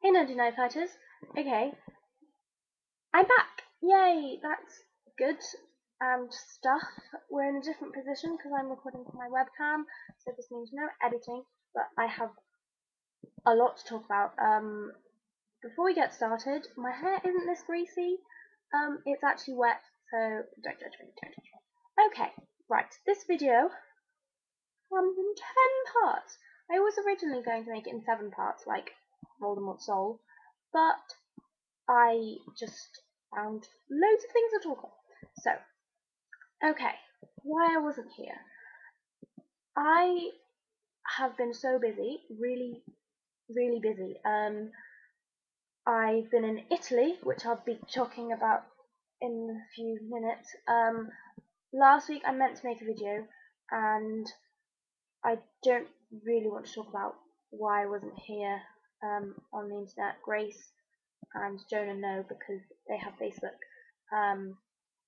Hey NerdyNerdfighters. Okay, I'm back. Yay, that's good and stuff. We're in a different position because I'm recording from my webcam, so this means no editing, but I have a lot to talk about. Before we get started, my hair isn't this greasy. It's actually wet, so don't judge me, don't judge me. Okay, right, this video comes in 10 parts. I was originally going to make it in 7 parts, like Voldemort's soul, but I just found loads of things to talk about. So, okay, why I wasn't here. I have been so busy, really, really busy. I've been in Italy, which I'll be talking about in a few minutes. Last week I meant to make a video, and I don't really want to talk about why I wasn't here on the internet. Grace and Jonah know because they have Facebook.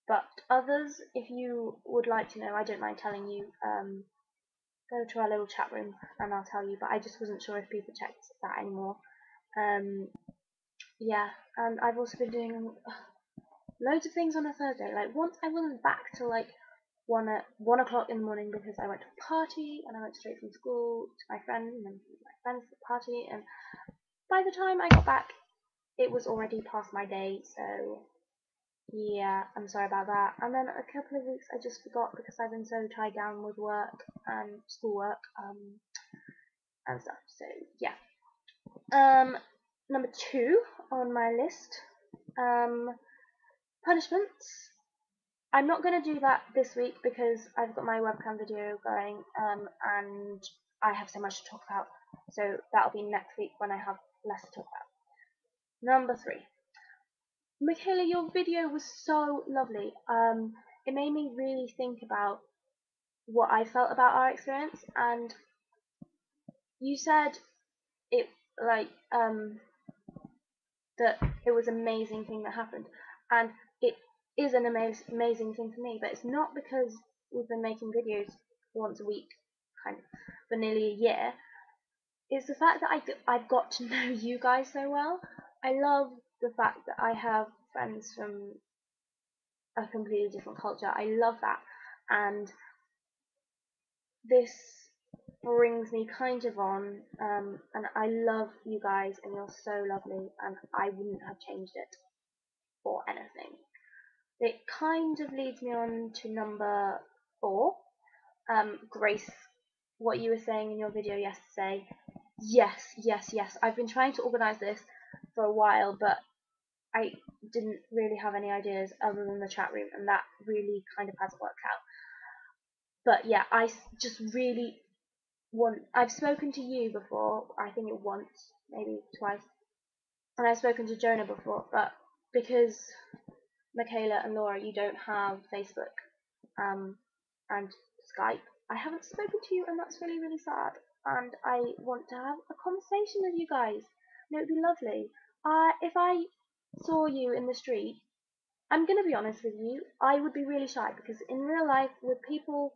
But others, if you would like to know, I don't mind telling you. Go to our little chat room and I'll tell you. But I just wasn't sure if people checked that anymore. Um, yeah, and I've also been doing loads of things on a Thursday. Like once I wasn't back till like 1 o'clock in the morning because I went to a party and I went straight from school to my friends and then my friends at the party. And by the time I got back, it was already past my day. So yeah, I'm sorry about that. And then a couple of weeks I just forgot because I've been so tied down with work and schoolwork and stuff. So yeah. Number 2 on my list, um, punishments. I'm not gonna do that this week because I've got my webcam video going and I have so much to talk about. So that'll be next week when I have less to talk about. Number 3. Michaela, your video was so lovely. It made me really think about what I felt about our experience, and you said it like that it was an amazing thing that happened, and it is an amazing thing for me. But it's not because we've been making videos once a week, kind of, for nearly a year. It's the fact that I've got to know you guys so well. I love the fact that I have friends from a completely different culture. I love that, and this brings me kind of on, and I love you guys, and you're so lovely, and I wouldn't have changed it for anything. It kind of leads me on to number 4, Grace, what you were saying in your video yesterday. Yes, yes, yes. I've been trying to organise this for a while, but I didn't really have any ideas other than the chat room, and that really kind of hasn't worked out. But yeah, I just really I've spoken to you before, I think it once, maybe twice, and I've spoken to Jonah before, but because Michaela and Laura, you don't have Facebook and Skype, I haven't spoken to you, and that's really, really sad. And I want to have a conversation with you guys, and it would be lovely. If I saw you in the street, I'm gonna be honest with you, I would be really shy because in real life, with people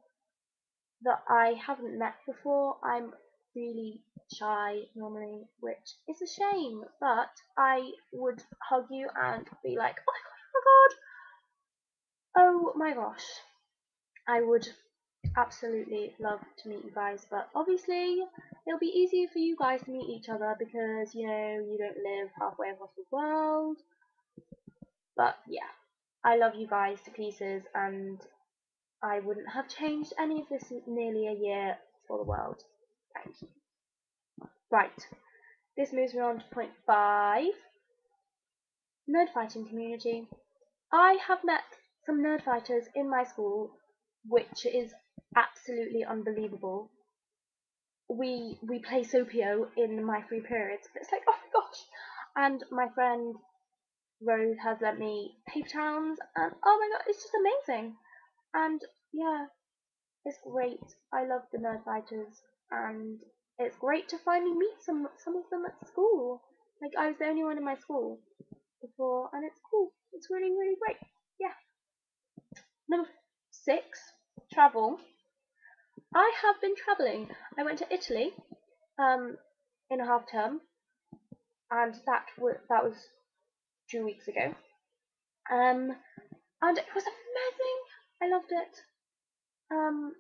that I haven't met before, I'm really shy normally, which is a shame, but I would hug you and be like, oh my gosh, I would absolutely love to meet you guys, but obviously it'll be easier for you guys to meet each other because, you know, you don't live halfway across the world, but yeah, I love you guys to pieces, and I wouldn't have changed any of this nearly a year for the world. Thank you. Right, this moves me on to point 5, nerd fighting community. I have met some nerd fighters in my school, which is absolutely unbelievable. We play Sopio in my free periods. It's like, oh my gosh! And my friend Rose has lent me paper towns, and oh my god, it's just amazing. And yeah, it's great. I love the nerd fighters, and it's great to finally meet some of them at school. Like I was the only one in my school before, and it's cool. It's really, really great. Yeah. Number 6, travel. I have been traveling. I went to Italy in a half term, and that was 2 weeks ago. And it was amazing. I loved it.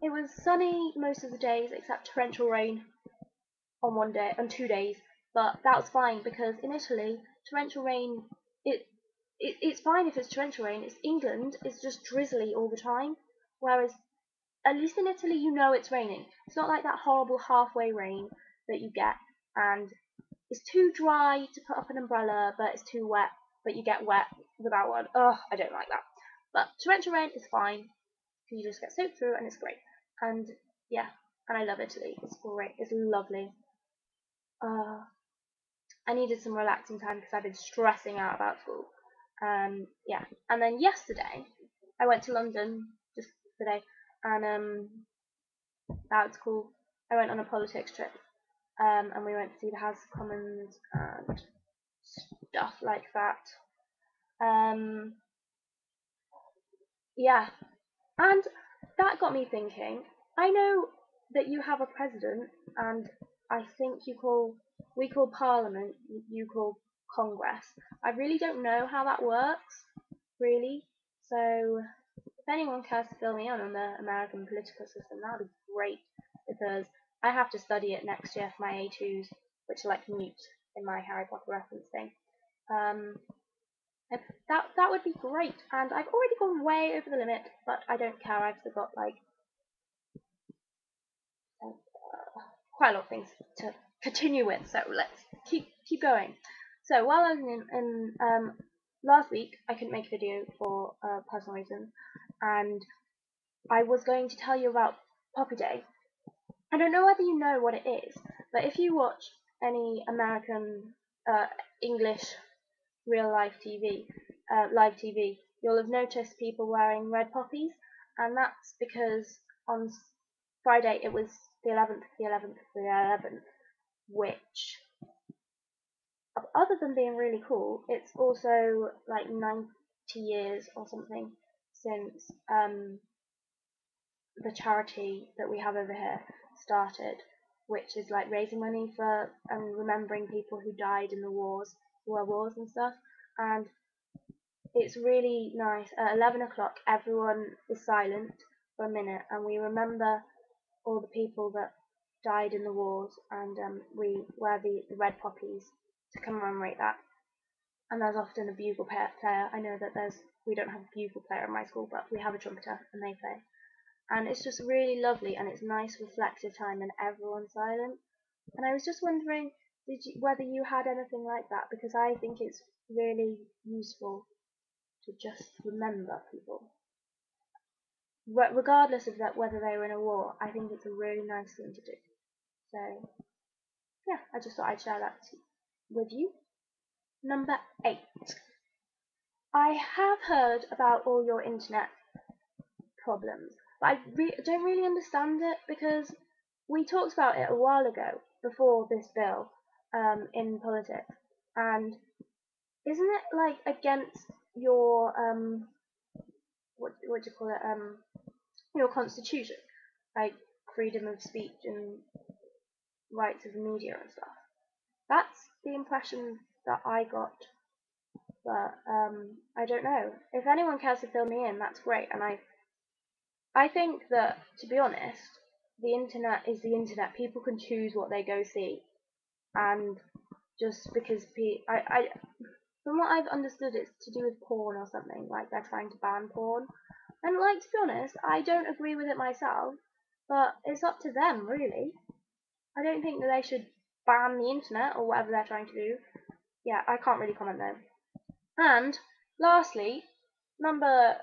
It was sunny most of the days except torrential rain on 2 days, but that was fine because in Italy, torrential rain, it's fine if it's torrential rain. It's England, it's just drizzly all the time. Whereas at least in Italy, you know it's raining. It's not like that horrible halfway rain that you get, and it's too dry to put up an umbrella, but it's too wet, but you get wet without one. Ugh, I don't like that. But torrential rain is fine. You just get soaked through, and it's great. And yeah, and I love Italy. It's great. It's lovely. Uh, I needed some relaxing time because I've been stressing out about school. Yeah, and then yesterday I went to London just today, and that was cool. I went on a politics trip, and we went to see the House of Commons and stuff like that. Yeah, and that got me thinking. I know that you have a president, and I think we call Parliament, you call Congress. I really don't know how that works, really. So if anyone cares to fill me in on the American political system, that would be great because I have to study it next year for my A2s, which are like Newt in my Harry Potter reference thing. Um, that would be great, and I've already gone way over the limit, but I don't care. I've still got like quite a lot of things to continue with, so let's keep going. So while I was in last week, I couldn't make a video for personal reasons, and I was going to tell you about Poppy Day. I don't know whether you know what it is, but if you watch any American English real life TV, live TV, you'll have noticed people wearing red poppies, and that's because on Friday it was the 11th, which, other than being really cool, it's also like 90 years or something since the charity that we have over here started, which is like raising money for and remembering people who died in the world wars and stuff. And it's really nice. At 11 o'clock, everyone is silent for a minute, and we remember all the people that died in the wars, and we wear the red poppies to commemorate that. And there's often a bugle player. I know that we don't have a bugle player in my school, but we have a trumpeter, and they play. And it's just really lovely, and it's nice reflective time, and everyone's silent. And I was just wondering, whether you had anything like that, because I think it's really useful to just remember people, regardless of that whether they were in a war. I think it's a really nice thing to do. So yeah, I just thought I'd share that with you. Number 8. I have heard about all your internet problems, but I don't really understand it because we talked about it a while ago before this bill in politics, and isn't it like against your what do you call it your constitution, like freedom of speech and rights of the media and stuff? That's the impression that I got, but I don't know. If anyone cares to fill me in, that's great. And I think that, to be honest, the internet is the internet. People can choose what they go see, and just because from what I've understood, it's to do with porn or something. Like they're trying to ban porn, and like, to be honest, I don't agree with it myself, but it's up to them, really. I don't think that they should ban the internet or whatever they're trying to do. Yeah, I can't really comment though. And lastly, number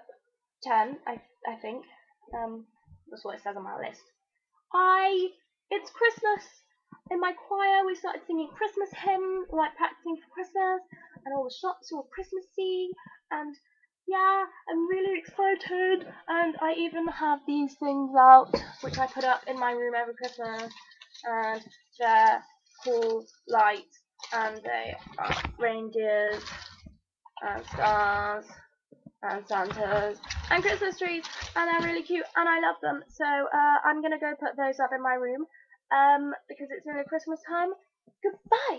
10, I think, that's what it says on my list. It's Christmas. In my choir, we started singing Christmas hymn, like practicing for Christmas, and all the shops were Christmassy, and yeah, I'm really excited. And I even have these things out, which I put up in my room every Christmas, and they're cool lights, and they are reindeers, and stars, and Santas, and Christmas trees, and they're really cute, and I love them. So I'm gonna go put those up in my room, because it's nearly Christmas time. Goodbye.